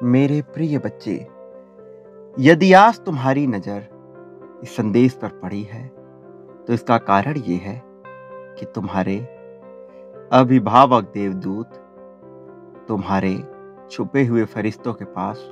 मेरे प्रिय बच्चे, यदि आज तुम्हारी नजर इस संदेश पर पड़ी है तो इसका कारण ये है कि तुम्हारे अभिभावक देवदूत तुम्हारे छुपे हुए फरिश्तों के पास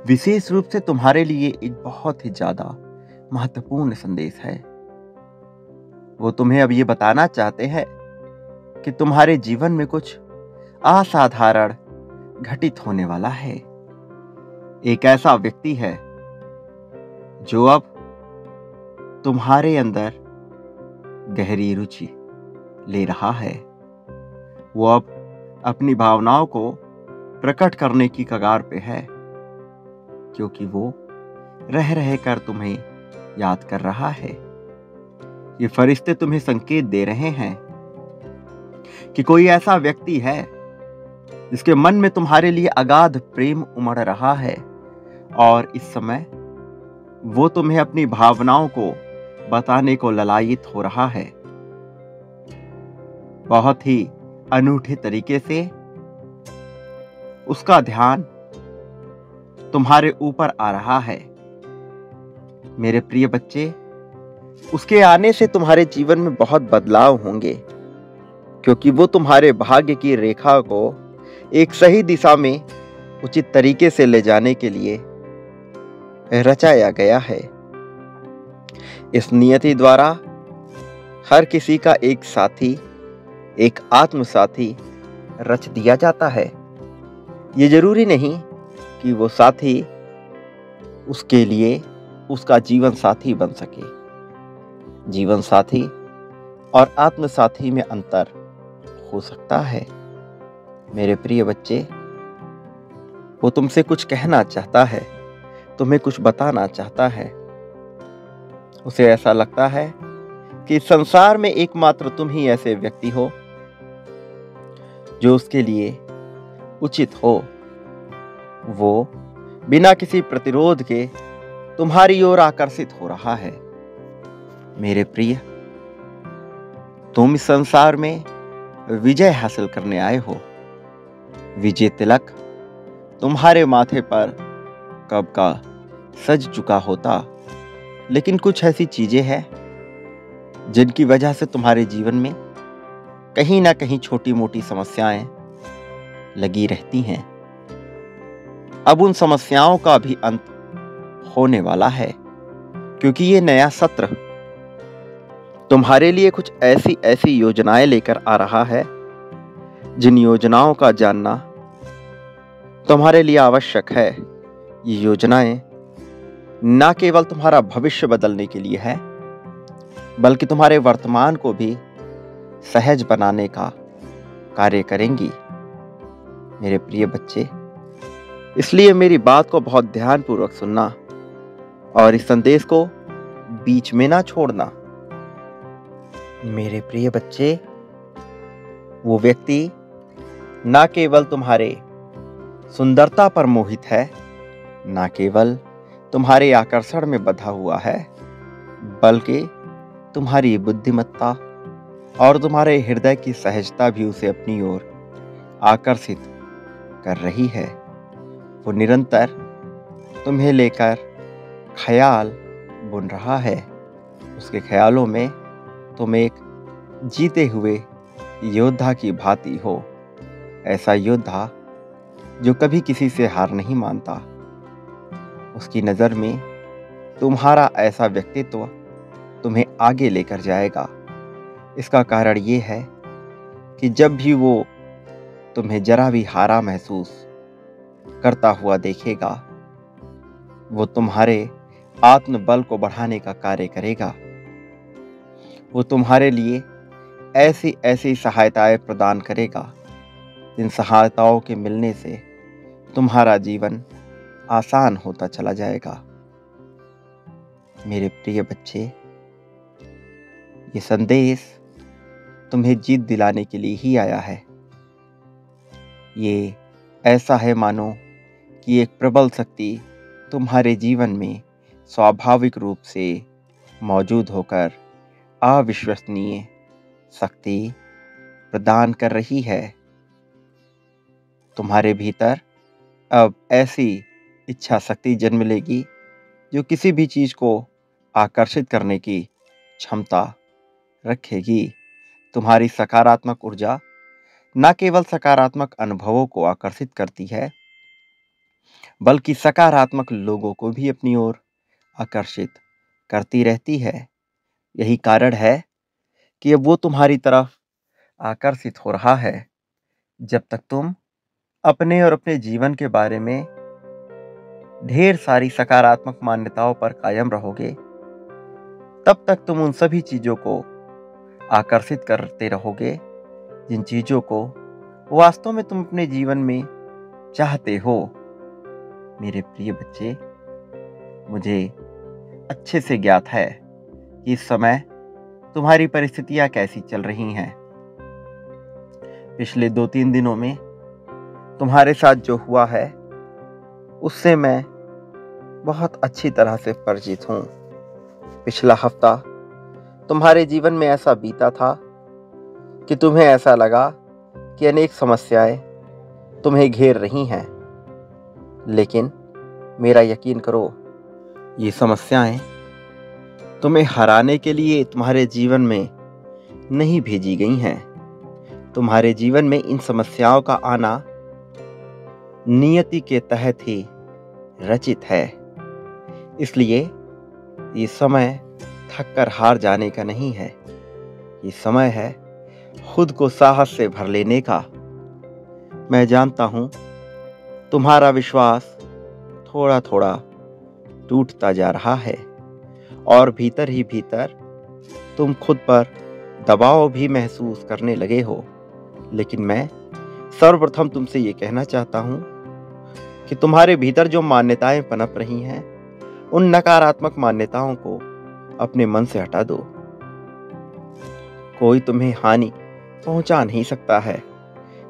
विशेष रूप से तुम्हारे लिए एक बहुत ही ज्यादा महत्वपूर्ण संदेश है। वो तुम्हें अब ये बताना चाहते हैं कि तुम्हारे जीवन में कुछ असाधारण घटित होने वाला है। एक ऐसा व्यक्ति है जो अब तुम्हारे अंदर गहरी रुचि ले रहा है। वो अब अपनी भावनाओं को प्रकट करने की कगार पे है, क्योंकि वो रह रह कर तुम्हें याद कर रहा है। ये फरिश्ते तुम्हें संकेत दे रहे हैं कि कोई ऐसा व्यक्ति है जिसके मन में तुम्हारे लिए अगाध प्रेम उमड़ रहा है और इस समय वो तुम्हें अपनी भावनाओं को बताने को ललायित हो रहा है। बहुत ही अनूठे तरीके से उसका ध्यान तुम्हारे ऊपर आ रहा है। मेरे प्रिय बच्चे, उसके आने से तुम्हारे जीवन में बहुत बदलाव होंगे, क्योंकि वो तुम्हारे भाग्य की रेखा को एक सही दिशा में उचित तरीके से ले जाने के लिए रचाया गया है। इस नियति द्वारा हर किसी का एक साथी, एक आत्म साथी रच दिया जाता है। ये जरूरी नहीं कि वो साथी उसके लिए उसका जीवन साथी बन सके। जीवन साथी और आत्म साथी में अंतर हो सकता है। मेरे प्रिय बच्चे, वो तुमसे कुछ कहना चाहता है, तुम्हें कुछ बताना चाहता है। उसे ऐसा लगता है कि इस संसार में एकमात्र तुम ही ऐसे व्यक्ति हो जो उसके लिए उचित हो। वो बिना किसी प्रतिरोध के तुम्हारी ओर आकर्षित हो रहा है। मेरे प्रिय, तुम इस संसार में विजय हासिल करने आए हो। विजय तिलक तुम्हारे माथे पर कब का सज चुका होता, लेकिन कुछ ऐसी चीजें हैं जिनकी वजह से तुम्हारे जीवन में कहीं ना कहीं छोटी मोटी समस्याएं लगी रहती हैं। अब उन समस्याओं का भी अंत होने वाला है, क्योंकि ये नया सत्र तुम्हारे लिए कुछ ऐसी ऐसी योजनाएं लेकर आ रहा है जिन योजनाओं का जानना तुम्हारे लिए आवश्यक है। ये योजनाएं ना केवल तुम्हारा भविष्य बदलने के लिए है, बल्कि तुम्हारे वर्तमान को भी सहज बनाने का कार्य करेंगी। मेरे प्रिय बच्चे, इसलिए मेरी बात को बहुत ध्यानपूर्वक सुनना और इस संदेश को बीच में ना छोड़ना। मेरे प्रिय बच्चे, वो व्यक्ति ना केवल तुम्हारे सुंदरता पर मोहित है, ना केवल तुम्हारे आकर्षण में बंधा हुआ है, बल्कि तुम्हारी बुद्धिमत्ता और तुम्हारे हृदय की सहजता भी उसे अपनी ओर आकर्षित कर रही है। वो निरंतर तुम्हें लेकर ख्याल बुन रहा है। उसके ख्यालों में तुम एक जीते हुए योद्धा की भांति हो। ऐसा योद्धा जो कभी किसी से हार नहीं मानता। उसकी नज़र में तुम्हारा ऐसा व्यक्तित्व तुम्हें आगे लेकर जाएगा। इसका कारण ये है कि जब भी वो तुम्हें जरा भी हारा महसूस करता हुआ देखेगा, वो तुम्हारे आत्मबल को बढ़ाने का कार्य करेगा। वो तुम्हारे लिए ऐसी ऐसी सहायताएं प्रदान करेगा जिन सहायताओं के मिलने से तुम्हारा जीवन आसान होता चला जाएगा। मेरे प्रिय बच्चे, ये संदेश तुम्हें जीत दिलाने के लिए ही आया है। ये ऐसा है मानो कि एक प्रबल शक्ति तुम्हारे जीवन में स्वाभाविक रूप से मौजूद होकर अविश्वसनीय शक्ति प्रदान कर रही है। तुम्हारे भीतर अब ऐसी इच्छा शक्ति जन्म लेगी जो किसी भी चीज को आकर्षित करने की क्षमता रखेगी। तुम्हारी सकारात्मक ऊर्जा न केवल सकारात्मक अनुभवों को आकर्षित करती है, बल्कि सकारात्मक लोगों को भी अपनी ओर आकर्षित करती रहती है। यही कारण है कि अब वो तुम्हारी तरफ आकर्षित हो रहा है। जब तक तुम अपने और अपने जीवन के बारे में ढेर सारी सकारात्मक मान्यताओं पर कायम रहोगे, तब तक तुम उन सभी चीजों को आकर्षित करते रहोगे जिन चीजों को वास्तव में तुम अपने जीवन में चाहते हो। मेरे प्रिय बच्चे, मुझे अच्छे से ज्ञात है कि इस समय तुम्हारी परिस्थितियां कैसी चल रही हैं। पिछले 2-3 दिनों में तुम्हारे साथ जो हुआ है उससे मैं बहुत अच्छी तरह से परिचित हूँ। पिछला हफ्ता तुम्हारे जीवन में ऐसा बीता था कि तुम्हें ऐसा लगा कि अनेक समस्याएं तुम्हें घेर रही हैं, लेकिन मेरा यकीन करो, ये समस्याएं तुम्हें हराने के लिए तुम्हारे जीवन में नहीं भेजी गई हैं। तुम्हारे जीवन में इन समस्याओं का आना नियति के तहत ही रचित है। इसलिए ये समय थक कर हार जाने का नहीं है। ये समय है खुद को साहस से भर लेने का। मैं जानता हूं तुम्हारा विश्वास थोड़ा थोड़ा टूटता जा रहा है और भीतर ही भीतर तुम खुद पर दबाव भी महसूस करने लगे हो। लेकिन मैं सर्वप्रथम तुमसे ये कहना चाहता हूं कि तुम्हारे भीतर जो मान्यताएं पनप रही हैं, उन नकारात्मक मान्यताओं को अपने मन से हटा दो। कोई तुम्हें हानि पहुंचा नहीं सकता है।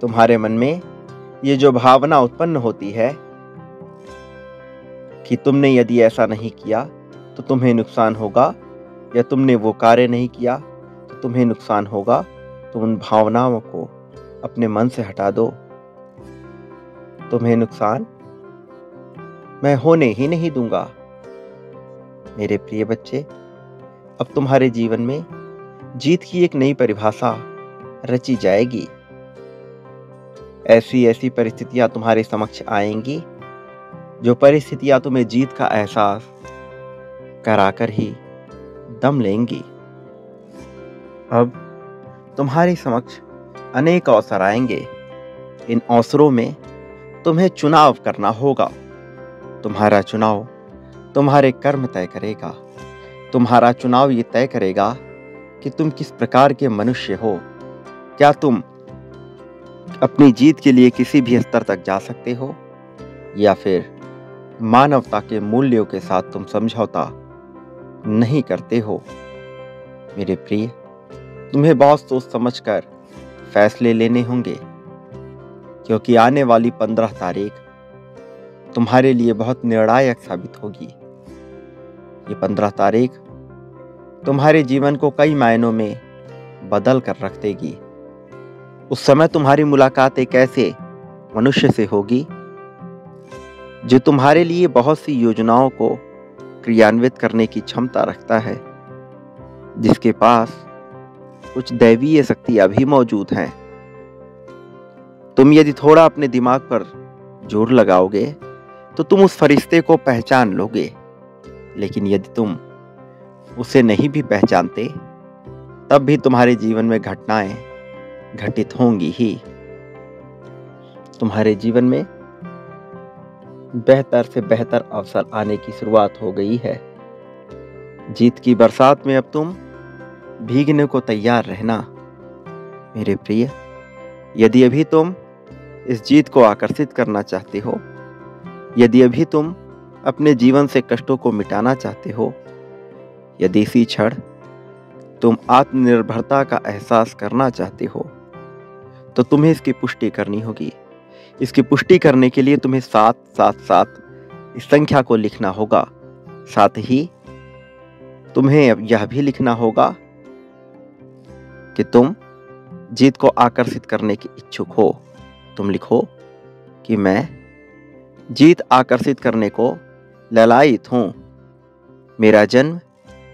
तुम्हारे मन में ये जो भावना उत्पन्न होती है कि तुमने यदि ऐसा नहीं किया तो तुम्हें नुकसान होगा, या तुमने वो कार्य नहीं किया तो तुम्हें नुकसान होगा, तो उन भावनाओं को अपने मन से हटा दो। तुम्हें नुकसान मैं होने ही नहीं दूंगा। मेरे प्रिय बच्चे, अब तुम्हारे जीवन में जीत की एक नई परिभाषा रची जाएगी। ऐसी ऐसी परिस्थितियां तुम्हारे समक्ष आएंगी जो परिस्थितियां तुम्हें जीत का एहसास कराकर ही दम लेंगी। अब तुम्हारे समक्ष अनेक अवसर आएंगे। इन अवसरों में तुम्हें चुनाव करना होगा। तुम्हारा चुनाव तुम्हारे कर्म तय करेगा। तुम्हारा चुनाव ये तय करेगा कि तुम किस प्रकार के मनुष्य हो। क्या तुम अपनी जीत के लिए किसी भी स्तर तक जा सकते हो, या फिर मानवता के मूल्यों के साथ तुम समझौता नहीं करते हो। मेरे प्रिय, तुम्हें बहुत सोच समझकर फैसले लेने होंगे, क्योंकि आने वाली 15 तारीख तुम्हारे लिए बहुत निर्णायक साबित होगी। ये 15 तारीख तुम्हारे जीवन को कई मायनों में बदल कर रख देगी। उस समय तुम्हारी मुलाकात एक ऐसे मनुष्य से होगी जो तुम्हारे लिए बहुत सी योजनाओं को क्रियान्वित करने की क्षमता रखता है, जिसके पास कुछ दैवीय शक्तियां भी मौजूद हैं। तुम यदि थोड़ा अपने दिमाग पर जोर लगाओगे तो तुम उस फरिश्ते को पहचान लोगे, लेकिन यदि तुम उसे नहीं भी पहचानते तब भी तुम्हारे जीवन में घटनाएं घटित होंगी ही। तुम्हारे जीवन में बेहतर से बेहतर अवसर आने की शुरुआत हो गई है। जीत की बरसात में अब तुम भीगने को तैयार रहना। मेरे प्रिय, यदि अभी तुम इस जीत को आकर्षित करना चाहते हो, यदि अभी तुम अपने जीवन से कष्टों को मिटाना चाहते हो, यदि इसी क्षण तुम आत्मनिर्भरता का एहसास करना चाहते हो, तो तुम्हें इसकी पुष्टि करनी होगी। इसकी पुष्टि करने के लिए तुम्हें 777 इस संख्या को लिखना होगा। साथ ही तुम्हें अब यह भी लिखना होगा कि तुम जीत को आकर्षित करने के इच्छुक हो। तुम लिखो कि मैं जीत आकर्षित करने को ललायित हूँ। मेरा जन्म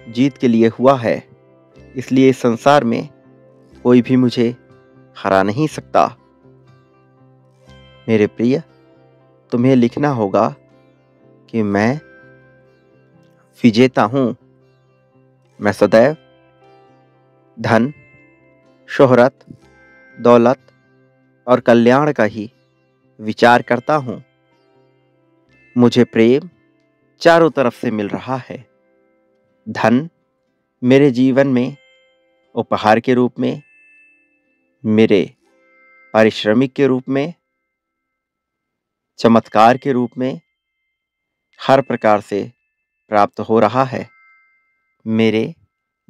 जीत के लिए हुआ है, इसलिए इस संसार में कोई भी मुझे हरा नहीं सकता। मेरे प्रिय, तुम्हें लिखना होगा कि मैं विजेता हूँ। मैं सदैव धन, शोहरत, दौलत और कल्याण का ही विचार करता हूँ। मुझे प्रेम चारों तरफ से मिल रहा है। धन मेरे जीवन में उपहार के रूप में, मेरे पारिश्रमिक के रूप में, चमत्कार के रूप में हर प्रकार से प्राप्त हो रहा है। मेरे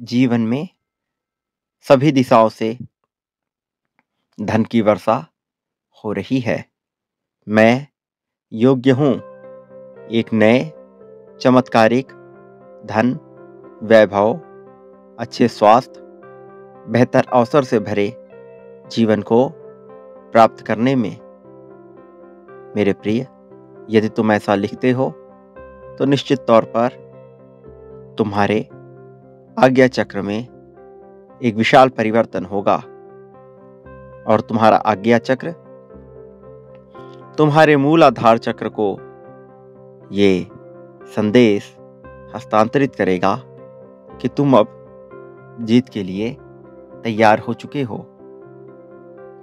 जीवन में सभी दिशाओं से धन की वर्षा हो रही है। मैं योग्य हूँ एक नए चमत्कारिक धन, वैभव, अच्छे स्वास्थ्य, बेहतर अवसर से भरे जीवन को प्राप्त करने में। मेरे प्रिय, यदि तुम ऐसा लिखते हो तो निश्चित तौर पर तुम्हारे आज्ञा चक्र में एक विशाल परिवर्तन होगा और तुम्हारा आज्ञा चक्र तुम्हारे मूल आधार चक्र को ये संदेश हस्तांतरित करेगा कि तुम अब जीत के लिए तैयार हो चुके हो।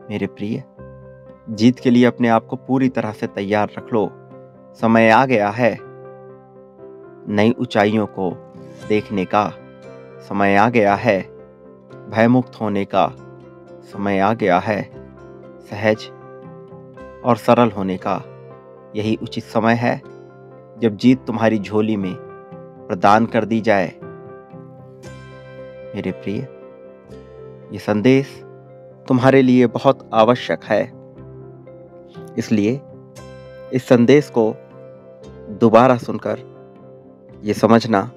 मेरे प्रिय, जीत के लिए अपने आप को पूरी तरह से तैयार रख लो। समय आ गया है नई ऊंचाइयों को देखने का। समय आ गया है भयमुक्त होने का। समय आ गया है सहज और सरल होने का। यही उचित समय है जब जीत तुम्हारी झोली में प्रदान कर दी जाए। मेरे प्रिय, ये संदेश तुम्हारे लिए बहुत आवश्यक है, इसलिए इस संदेश को दोबारा सुनकर ये समझना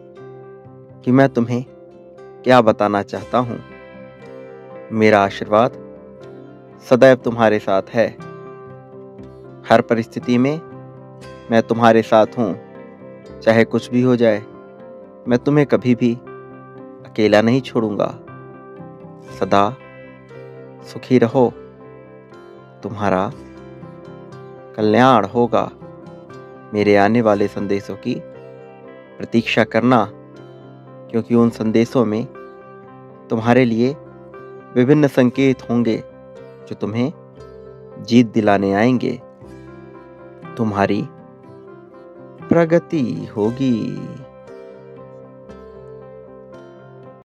कि मैं तुम्हें क्या बताना चाहता हूँ। मेरा आशीर्वाद सदैव तुम्हारे साथ है। हर परिस्थिति में मैं तुम्हारे साथ हूँ। चाहे कुछ भी हो जाए, मैं तुम्हें कभी भी अकेला नहीं छोड़ूंगा। सदा सुखी रहो। तुम्हारा कल्याण होगा। मेरे आने वाले संदेशों की प्रतीक्षा करना, क्योंकि उन संदेशों में तुम्हारे लिए विभिन्न संकेत होंगे जो तुम्हें जीत दिलाने आएंगे। तुम्हारी प्रगति होगी।